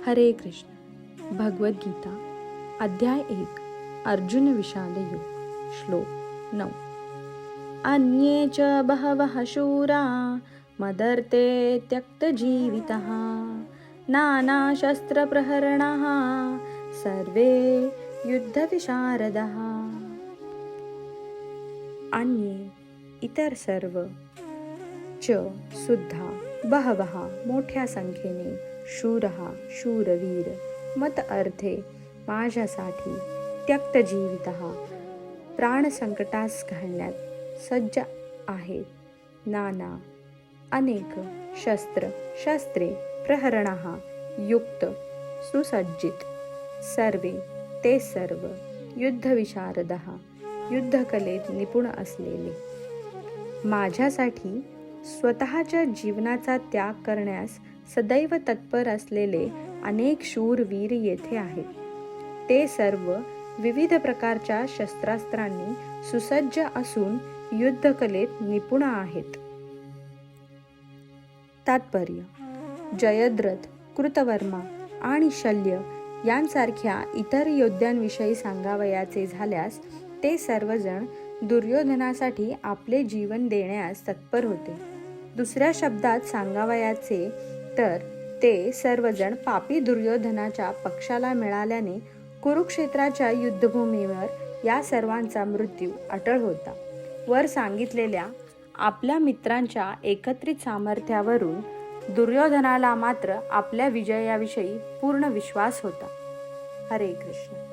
हरे कृष्ण. भगवद्गीता अध्याय 1 अर्जुन विषाद योग श्लोक 9. अन्ये च बहवः शूरा मदर्ते त्यक्तजीवितः नानाशस्त्रप्रहरणाः सर्वे युद्धविशारदः. अन्ये इतर सर्व, च सुद्धा, बहवः मोठ्या संख्येने, शूरः शूरवीर, मत अर्थे माझ्यासाठी, त्यक्त जीवितः प्राणसंकटास घालण्यात सज्ज आहेत, नाना अनेक शस्त्रे प्रहरणाः युक्त सुसज्जित, सर्वे ते सर्व, युद्धविशारदः युद्धकलेत निपुण असलेले, माझ्यासाठी स्वतःच्या जीवनाचा त्याग करण्यास सदैव तत्पर असलेले अनेक शूरवीर येथे आहेत. ते सर्व विविध प्रकारच्या शस्त्रास्त्रांनी सुसज्ज असून युद्धकलेत निपुण आहेत. तात्पर्य: जयद्रथ, कृतवर्मा आणि शल्य यांसारख्या इतर योद्ध्यांविषयी सांगावयाचे झाल्यास ते सर्वजण दुर्योधनासाठी आपले जीवन देण्यास तत्पर होते. दुसऱ्या शब्दात सांगावयाचे तर ते सर्वजण पापी दुर्योधनाच्या पक्षाला मिळाल्याने कुरुक्षेत्राच्या युद्धभूमीवर या सर्वांचा मृत्यू अटळ होता. वर सांगितलेल्या आपल्या मित्रांच्या एकत्रित सामर्थ्यावरून दुर्योधनाला मात्र आपल्या विजयाविषयी पूर्ण विश्वास होता. हरे कृष्ण.